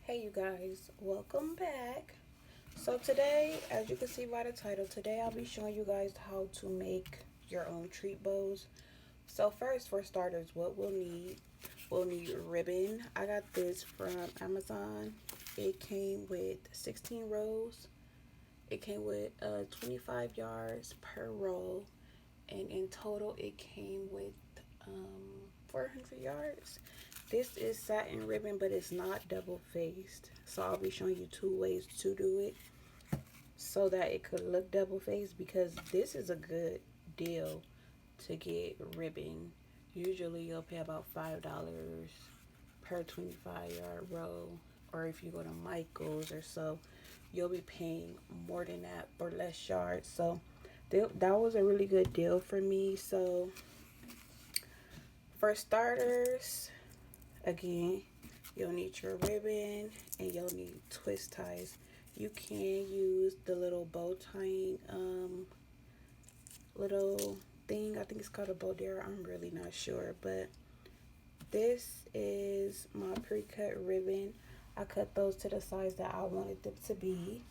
Hey you guys, welcome back. So today, as you can see by the title, today I'll be showing you guys how to make your own treat bows. So first, for starters, what we'll need ribbon. I got this from Amazon. It came with 16 rows. It came with 25 yards per roll, and in total it came with 400 yards. This is satin ribbon, but it's not double faced, so I'll be showing you two ways to do it so that it could look double faced, because this is a good deal to get ribbon. Usually you'll pay about $5 per 25-yard roll, or if you go to Michael's or so, you'll be paying more than that for less yards. So that was a really good deal for me. So for starters, again, you'll need your ribbon and you'll need twist ties. You can use the little bow tying little thing. I think it's called a Bodera. I'm really not sure, but this is my pre-cut ribbon. I cut those to the size that I wanted them to be.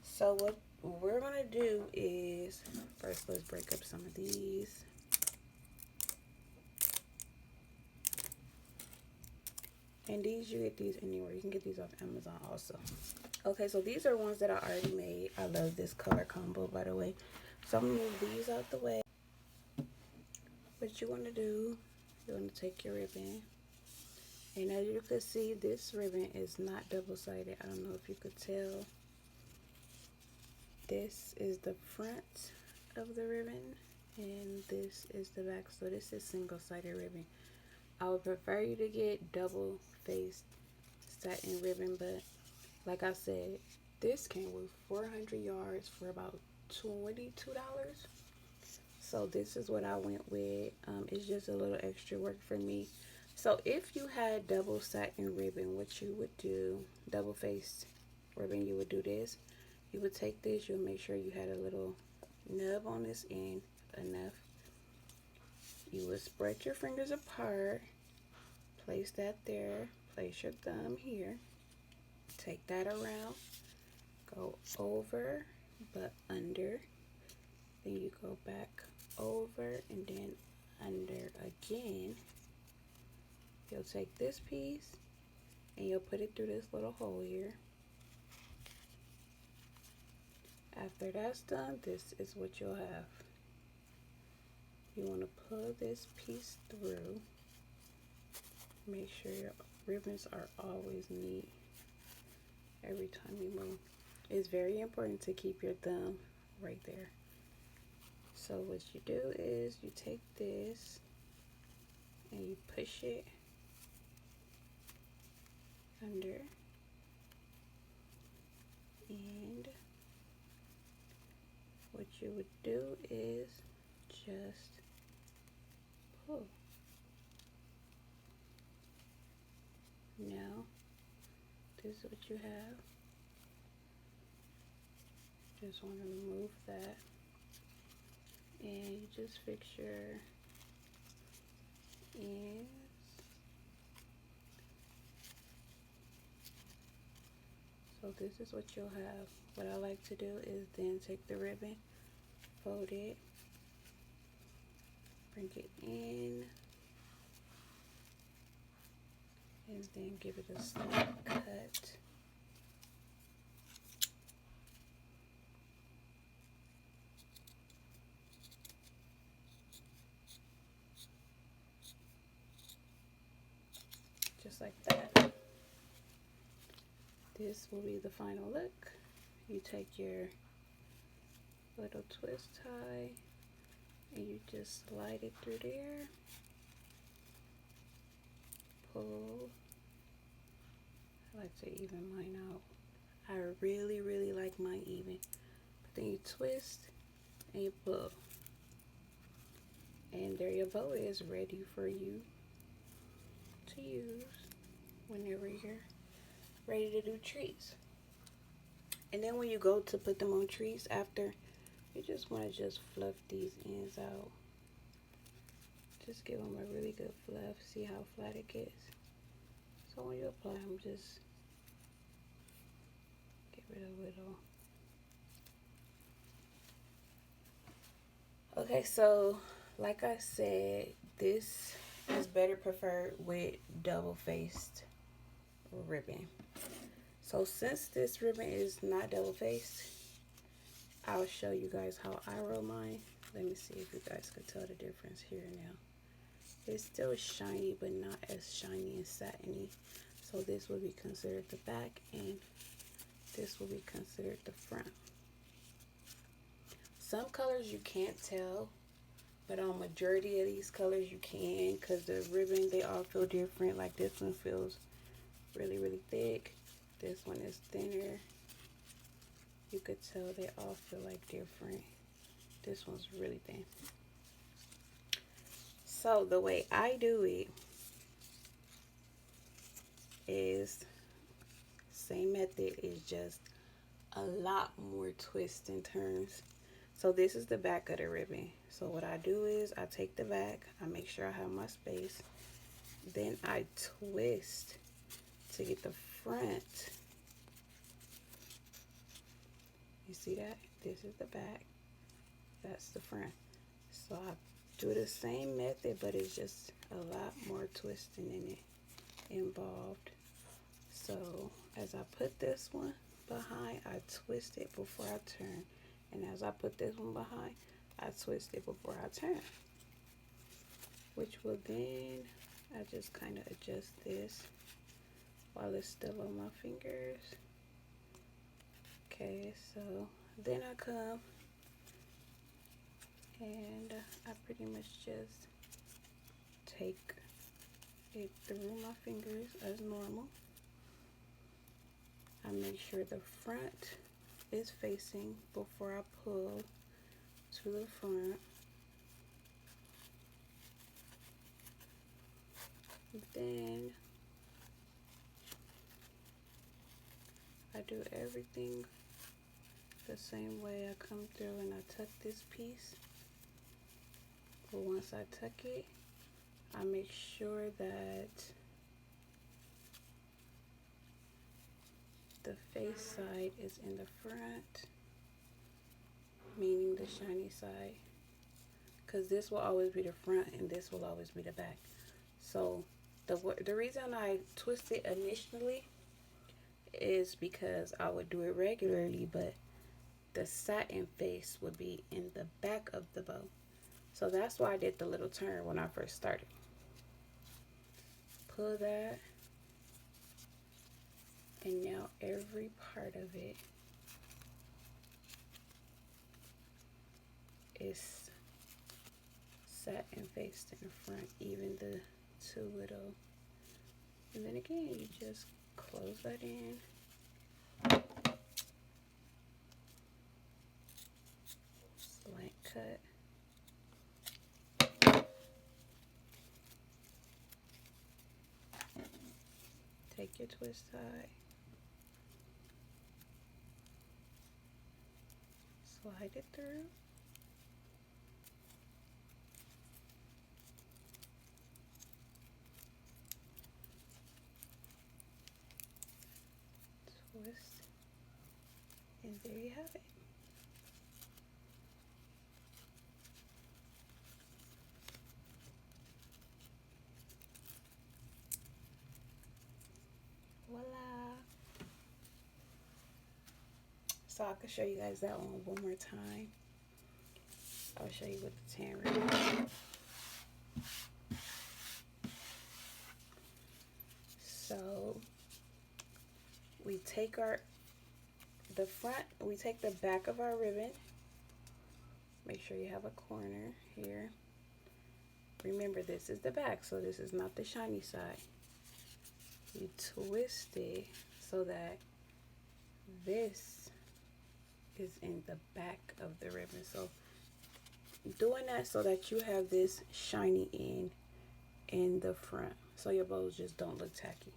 So what we're gonna do is, first let's break up some of these. And these, you get these anywhere. You can get these off Amazon also. Okay, so these are ones that I already made. I love this color combo, by the way. So I'm gonna move these out the way. What you wanna do, you wanna take your ribbon. And as you can see, this ribbon is not double-sided. I don't know if you could tell. This is the front of the ribbon, and this is the back. So this is single-sided ribbon. I would prefer you to get double-faced satin ribbon, but like I said, this came with 400 yards for about $22. So this is what I went with. It's just a little extra work for me. So if you had double satin ribbon, what you would do, double faced ribbon, you would do this. You would take this, you'll make sure you had a little nub on this end, enough. You would spread your fingers apart, place that there, place your thumb here, take that around, go over but under, then you go back over and then under again. You'll take this piece and you'll put it through this little hole here. After that's done, this is what you'll have. You want to pull this piece through. Make sure your ribbons are always neat every time you move. It's very important to keep your thumb right there. So what you do is you take this and you push it under, and what you would do is just pull. Now this is what you have. Just want to remove that, and you just fix your ends. So this is what you'll have. What I like to do is then take the ribbon, fold it, bring it in, and then give it a slight cut. Just like that. This will be the final look. You take your little twist tie and you just slide it through there. Pull. I like to even mine out. I really like mine even. But then you twist and you pull. And there your bow is ready for you to use whenever you're ready to do treats. And then when you go to put them on treats after, you just want to just fluff these ends out. Just give them a really good fluff. See how flat it gets. So when you apply them, just Riddle. Okay, so like I said, this is better preferred with double-faced ribbon. So since this ribbon is not double-faced, I'll show you guys how I roll mine. Let me see if you guys can tell the difference here now. It's still shiny, but not as shiny and satiny. So this will be considered the back, and this will be considered the front. Some colors you can't tell, but on majority of these colors you can, because the ribbon, they all feel different. Like this one feels really, really thick. This one is thinner. You could tell they all feel like different. This one's really thin. So the way I do it is same method, is just a lot more twists and turns. So this is the back of the ribbon. So what I do is I take the back, I make sure I have my space, then I twist to get the front. You see that? This is the back, that's the front. So I do the same method, but it's just a lot more twisting in it involved. So as I put this one behind, I twist it before I turn. And as I put this one behind, I twist it before I turn. Which will then, I just kind of adjust this while it's still on my fingers. Okay, so then I come and I pretty much just take it through my fingers as normal. I make sure the front is facing before I pull to the front. Then I do everything the same way. I come through and I tuck this piece. But once I tuck it, I make sure that the face side is in the front, meaning the shiny side, because this will always be the front and this will always be the back. So the reason I twist it initially is because I would do it regularly, but the satin face would be in the back of the bow. So that's why I did the little turn when I first started. Pull that, and now every part of it is satin faced in the front, even the two little. And then again, you just close that in. Slant cut. Take your twist side. Slide it through. Twist. And there you have it. Voila. So I can show you guys that one more time. I'll show you with the tan ribbon. So we take we take the back of our ribbon. Make sure you have a corner here. Remember, this is the back, so this is not the shiny side. You twist it so that this is in the back of the ribbon. So doing that so that you have this shiny end in the front, so your bows just don't look tacky.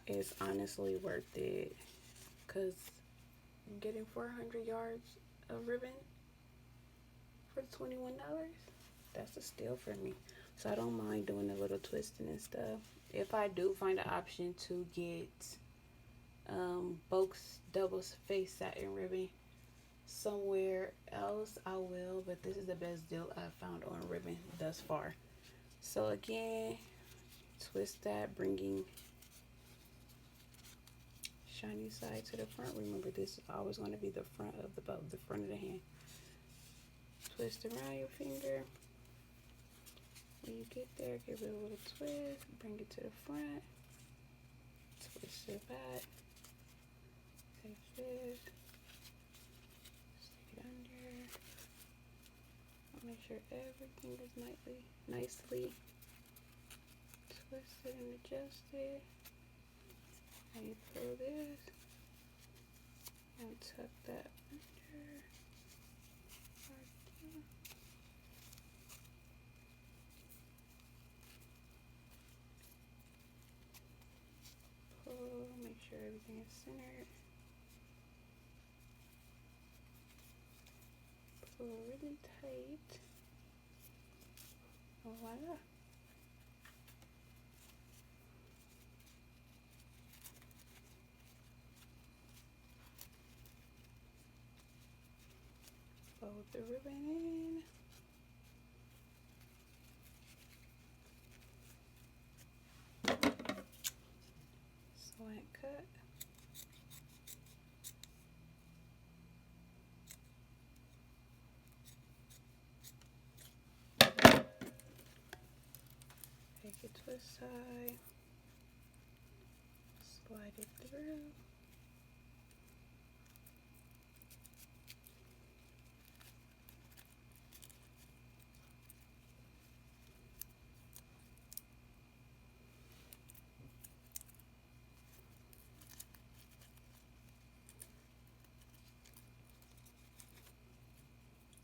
It's honestly worth it, because getting 400 yards of ribbon for $21, that's a steal for me. So I don't mind doing a little twisting and stuff. If I do find an option to get Boke's double face satin ribbon somewhere else, I will. But this is the best deal I've found on ribbon thus far. So again, twist that, bringing shiny side to the front. Remember, this is always going to be the front of the bow, the front of the hand. Twist around your finger. When you get there, give it a little twist, bring it to the front, twist it back, take this, stick it under, make sure everything is nicely twisted and adjusted, and you pull this, and tuck that under, right there. Pull, make sure everything is centered. Pull really tight. Voila. Fold the ribbon in. Slant cut. Take it twist side, slide it through.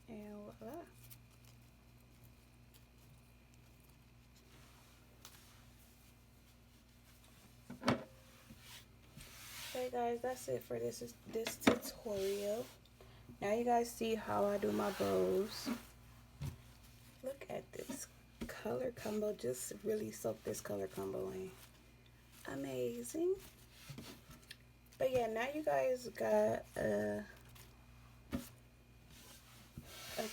And voila. Okay guys, that's it for this tutorial. Now you guys see how I do my bows. Look at this color combo. Just really soak this color combo in. Amazing. But yeah, now you guys got a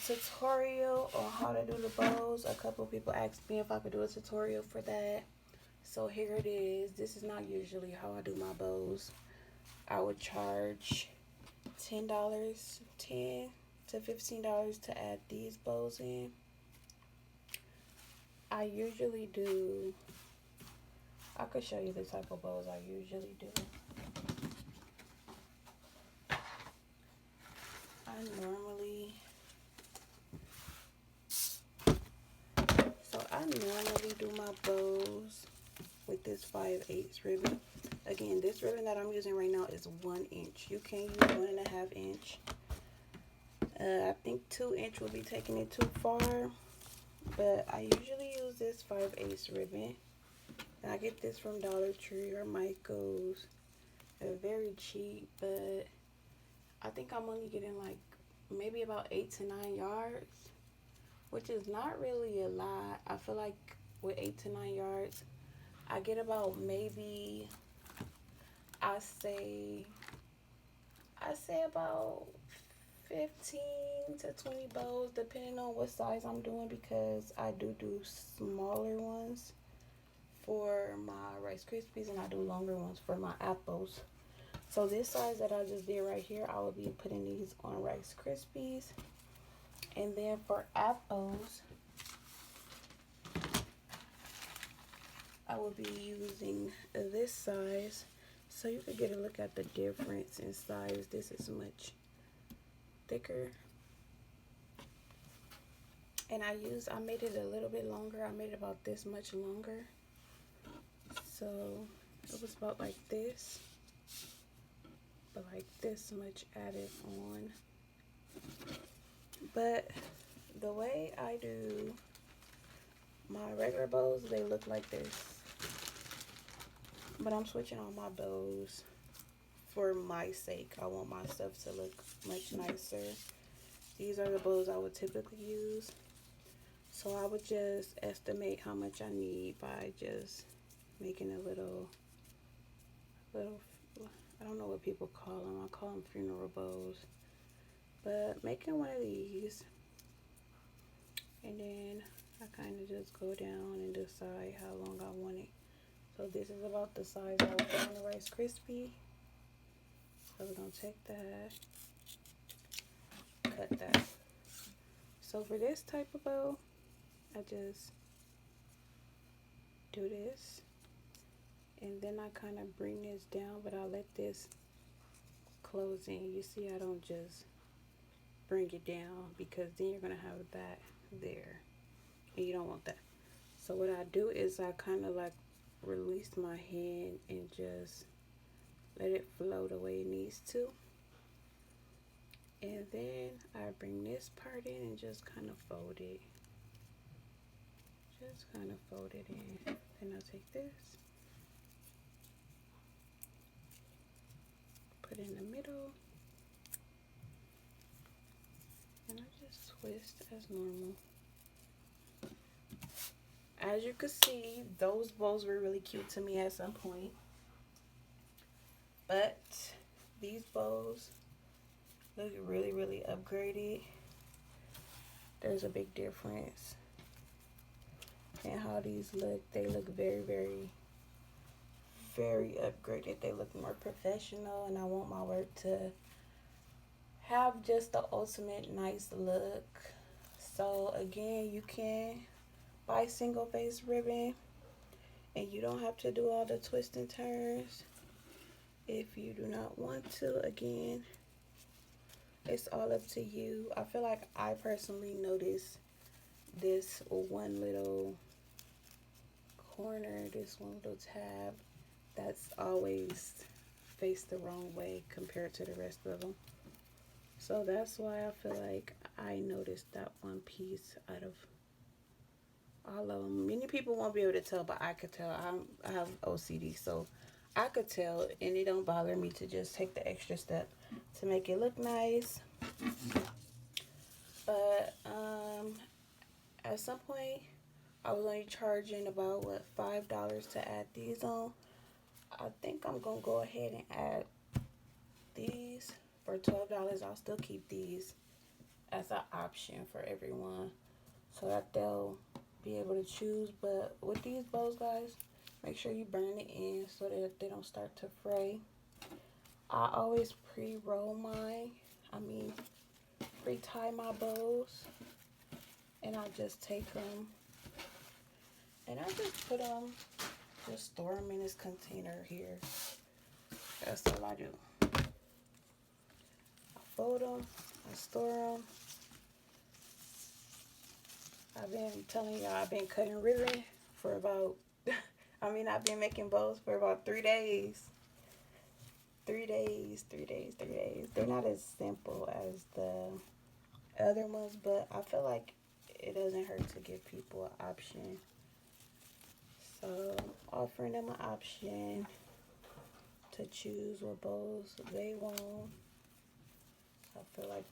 tutorial on how to do the bows. A couple of people asked me if I could do a tutorial for that. So here it is. This is not usually how I do my bows. I would charge $10 to $15 to add these bows in. I usually do, I could show you the type of bows I usually do. I normally do my bows with this 5/8 ribbon. Again, this ribbon that I'm using right now is 1 inch. You can use 1.5 inch. I think 2 inch will be taking it too far, but I usually use this 5/8 ribbon. And I get this from Dollar Tree or Michael's. They're very cheap, but I think I'm only getting like maybe about 8 to 9 yards, which is not really a lot. I feel like with 8 to 9 yards, I get about maybe, I say about 15 to 20 bows, depending on what size I'm doing, because I do smaller ones for my Rice Krispies and I do longer ones for my apples. So this size that I just did right here, I will be putting these on Rice Krispies. And then for apples, I will be using this size, so you can get a look at the difference in size. This is much thicker. And I made it a little bit longer. I made it about this much longer. So it was about like this, but like this much added on. But the way I do my regular bows, they look like this. But I'm switching on my bows for my sake. I want my stuff to look much nicer. These are the bows I would typically use. So I would just estimate how much I need by just making a little, I don't know what people call them. I call them funeral bows. But making one of these, and then I kind of just go down and decide how long I want it. So this is about the size I would put on the Rice Krispie. So we're going to take that, cut that. So for this type of bow, I just do this. And then I kind of bring this down, but I'll let this close in. You see, I don't just bring it down, because then you're going to have that there. And you don't want that. So what I do is I kind of like release my hand and just let it flow the way it needs to. And then I bring this part in and just kind of fold it. Just kind of fold it in. Then I'll take this, put it in the middle, and I just twist as normal. As you can see, those bows were really cute to me at some point. But these bows look really, really upgraded. There's a big difference in how these look. They look very, very, very upgraded. They look more professional, and I want my work to have just the ultimate nice look. So again, you can buy single face ribbon, and you don't have to do all the twists and turns if you do not want to. Again, it's all up to you. I feel like I personally noticed this one little corner, this one little tab that's always faced the wrong way compared to the rest of them. So that's why I feel like I noticed that one piece out of all of them. Many people won't be able to tell, but I could tell. I have OCD, so I could tell, and it don't bother me to just take the extra step to make it look nice. But at some point, I was only charging about $5 to add these on. I think I'm gonna go ahead and add these for $12. I'll still keep these as an option for everyone, so that they'll be able to choose. But with these bows, guys, make sure you burn it in so that they don't start to fray. I always pre-roll mine. Pre-tie my bows, and I just take them and I just put them, just store them in this container here. That's all I do. I fold them, I store them. I've been telling y'all, I've been cutting ribbon for about, I've been making bows for about 3 days. 3 days. They're not as simple as the other ones, but I feel like it doesn't hurt to give people an option. So, offering them an option to choose what bows they want. I feel like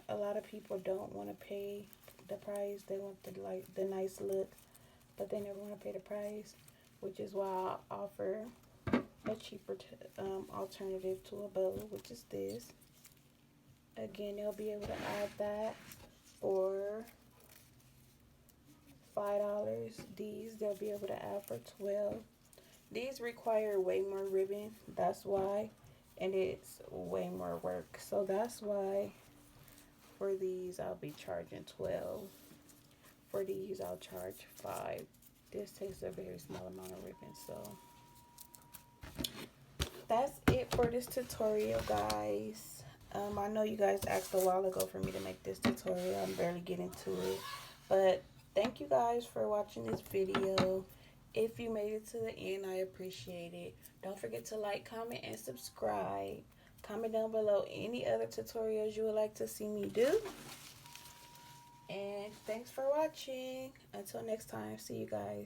a lot of people don't want to pay the price. They want the nice look, but they never want to pay the price, which is why I offer a cheaper alternative to a bow, which is this. Again, they'll be able to add that for $5. These they'll be able to add for $12. These require way more ribbon, that's why, and it's way more work. So that's why for these I'll be charging $12. For these I'll charge $5. This takes a very small amount of ribbon, so that's it for this tutorial, guys. I know you guys asked a while ago for me to make this tutorial. I'm barely getting to it, but thank you guys for watching this video. If you made it to the end, I appreciate it. Don't forget to like, comment, and subscribe. Comment down below any other tutorials you would like to see me do. And thanks for watching. Until next time, see you guys.